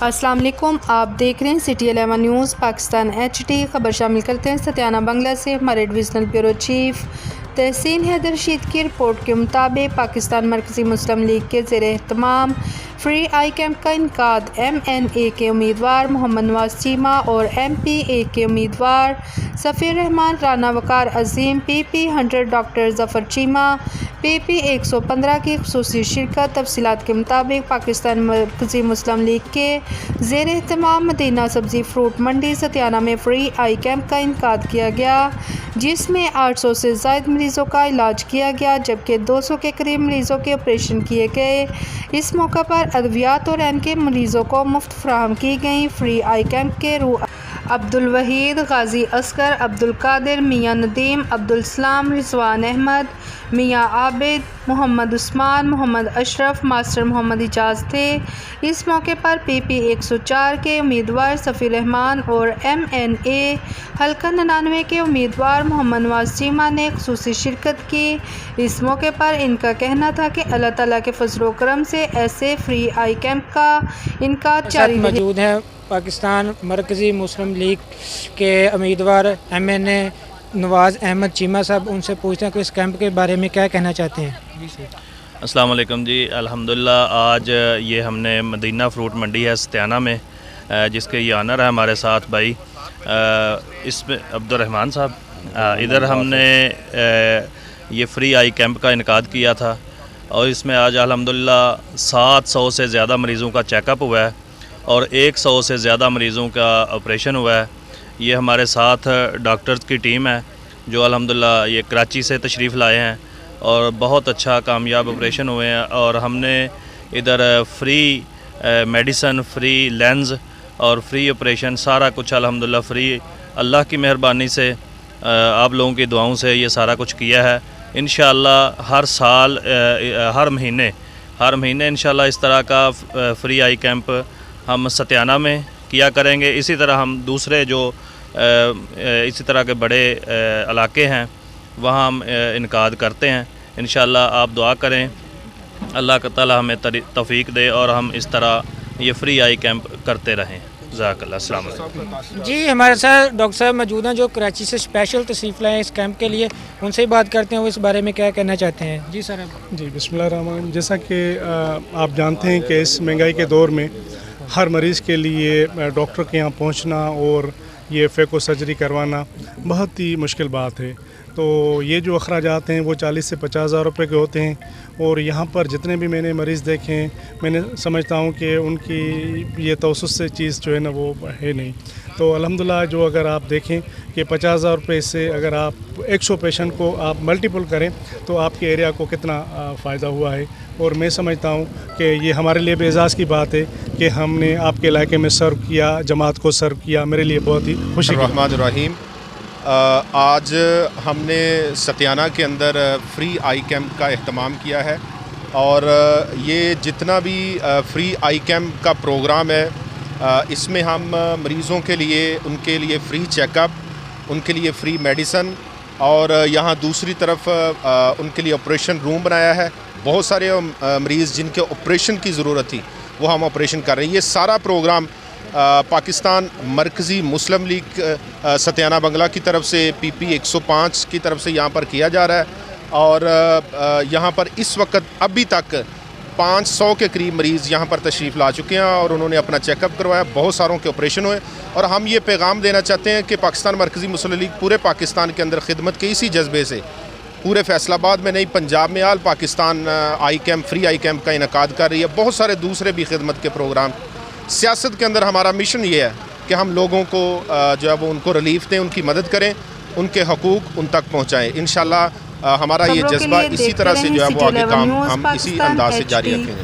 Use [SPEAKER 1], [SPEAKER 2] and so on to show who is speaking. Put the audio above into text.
[SPEAKER 1] السلام علیکم، آپ دیکھ رہے ہیں سٹی 11 نیوز پاکستان HD۔ خبر شامل کرتے ہیں ستیانہ بنگلہ سے۔ ہمارے ڈویژنل بیورو چیف تحسین حیدر رشید کی رپورٹ کے مطابق پاکستان مرکزی مسلم لیگ کے زیر اہتمام فری آئی کیمپ کا انعقاد MNA کے امیدوار محمد نواز چیمہ اور MPA کے امیدوار صفی الرحمان رانا وقار عظیم PP 100 ڈاکٹر ظفر چیمہ PP 115 کی خصوصی شرکت۔ تفصیلات کے مطابق پاکستان مرکزی مسلم لیگ کے زیر اہتمام مدینہ سبزی فروٹ منڈی ستیانہ میں فری آئی کیمپ کا انعقاد کیا گیا، جس میں 800 سے زائد مریضوں کا علاج کیا گیا جبکہ 200 کے قریب مریضوں کے آپریشن کیے گئے۔ اس موقع پر ادویات اور عین کے مریضوں کو مفت فراہم کی گئیں۔ فری آئی کیمپ کے روح عبدالوحید، غازی اصغر، عبدالقادر، میاں ندیم، عبدالسلام، رضوان احمد، میاں عابد، محمد عثمان، محمد اشرف، ماسٹر محمد اعجاز تھے۔ اس موقع پر PP 104 کے امیدوار صفی الرحمان اور MNA حلقہ 99 کے امیدوار محمد نواز چیمہ نے خصوصی شرکت کی۔ اس موقع پر ان کا کہنا تھا کہ اللہ تعالیٰ کے فضل و کرم سے ایسے فری آئی کیمپ کا انعقاد جاری رہے۔
[SPEAKER 2] موجود ہیں پاکستان مرکزی مسلم لیگ کے امیدوار MNA نواز احمد چیمہ صاحب، ان سے پوچھتے ہیں کہ اس کیمپ کے بارے میں کیا کہنا چاہتے ہیں۔
[SPEAKER 3] السلام علیکم جی، الحمدللہ آج یہ ہم نے مدینہ فروٹ منڈی ہے ستیانہ میں، جس کے یہ آنر ہے ہمارے ساتھ بھائی اس میں عبدالرحمان صاحب، ادھر ہم نے یہ فری آئی کیمپ کا انعقاد کیا تھا اور اس میں آج الحمدللہ 700 سے زیادہ مریضوں کا چیک اپ ہوا ہے اور 100 سے زیادہ مریضوں کا آپریشن ہوا ہے۔ یہ ہمارے ساتھ ڈاکٹرز کی ٹیم ہے جو الحمدللہ یہ کراچی سے تشریف لائے ہیں اور بہت اچھا کامیاب آپریشن ہوئے ہیں، اور ہم نے ادھر فری میڈیسن، فری لینز اور فری آپریشن سارا کچھ الحمدللہ فری، اللہ کی مہربانی سے آپ لوگوں کی دعاؤں سے یہ سارا کچھ کیا ہے۔ انشاءاللہ ہر سال ہر مہینے انشاءاللہ اس طرح کا فری آئی کیمپ ہم ستیانہ میں کیا کریں گے۔ اسی طرح ہم دوسرے جو اسی طرح کے بڑے علاقے ہیں وہاں ہم انعقاد کرتے ہیں۔ انشاءاللہ آپ دعا کریں اللہ تعالیٰ ہمیں توفیق دے اور ہم اس طرح یہ فری آئی کیمپ کرتے رہیں۔ جزاک اللہ، السلام علیکم۔
[SPEAKER 2] جی، ہمارے ساتھ ڈاکٹر صاحب موجود ہیں جو کراچی سے اسپیشل تشریف لائے ہیں اس کیمپ کے لیے، ان سے ہی بات کرتے ہیں وہ اس بارے میں کیا کہنا چاہتے ہیں۔ جی سر۔
[SPEAKER 4] جی بسم اللہ الرحمن۔ جیسا کہ آپ جانتے ہیں کہ اس مہنگائی کے دور میں ہر مریض کے لیے ڈاکٹر کے یہاں پہنچنا اور یہ فیکو سرجری کروانا بہت ہی مشکل بات ہے، تو یہ جو اخراجات ہیں وہ 40 سے 50 ہزار روپے کے ہوتے ہیں، اور یہاں پر جتنے بھی میں نے مریض دیکھے ہیں میں نے سمجھتا ہوں کہ ان کی یہ توسط سے چیز جو ہے نا وہ ہے نہیں۔ تو الحمدللہ جو اگر آپ دیکھیں کہ 50 ہزار روپے سے اگر آپ 100 پیشنٹ کو آپ ملٹیپل کریں تو آپ کے ایریا کو کتنا فائدہ ہوا ہے، اور میں سمجھتا ہوں کہ یہ ہمارے لیے بھی اعزاز کی بات ہے کہ ہم نے آپ کے علاقے میں سرو کیا، جماعت کو سرو کیا، میرے لیے بہت ہی خوشی۔
[SPEAKER 5] الرحمن الرحیم۔ آج ہم نے ستیانہ کے اندر فری آئی کیمپ کا اہتمام کیا ہے، اور یہ جتنا بھی فری آئی کیمپ کا پروگرام ہے اس میں ہم مریضوں کے لیے ان کے لیے فری چیک اپ، ان کے لیے فری میڈیسن، اور یہاں دوسری طرف ان کے لیے آپریشن روم بنایا ہے۔ بہت سارے مریض جن کے آپریشن کی ضرورت تھی وہ ہم آپریشن کر رہے ہیں۔ یہ سارا پروگرام پاکستان مرکزی مسلم لیگ ستیانہ بنگلہ کی طرف سے PP 105 کی طرف سے یہاں پر کیا جا رہا ہے، اور یہاں پر اس وقت ابھی تک 500 کے قریب مریض یہاں پر تشریف لا چکے ہیں اور انہوں نے اپنا چیک اپ کروایا، بہت ساروں کے آپریشن ہوئے، اور ہم یہ پیغام دینا چاہتے ہیں کہ پاکستان مرکزی مسلم لیگ پورے پاکستان کے اندر خدمت کے اسی جذبے سے پورے فیصل آباد میں نہیں، پنجاب میں آل پاکستان آئی کیمپ، فری آئی کیمپ کا انعقاد کر رہی ہے۔ بہت سارے دوسرے بھی خدمت کے پروگرام۔ سیاست کے اندر ہمارا مشن یہ ہے کہ ہم لوگوں کو جو ہے وہ ان کو ریلیف دیں، ان کی مدد کریں، ان کے حقوق ان تک پہنچائیں۔ انشاءاللہ ہمارا یہ جذبہ اسی طرح سے جو ہے وہ آگے کام ہم اسی انداز سے جاری رکھیں گے۔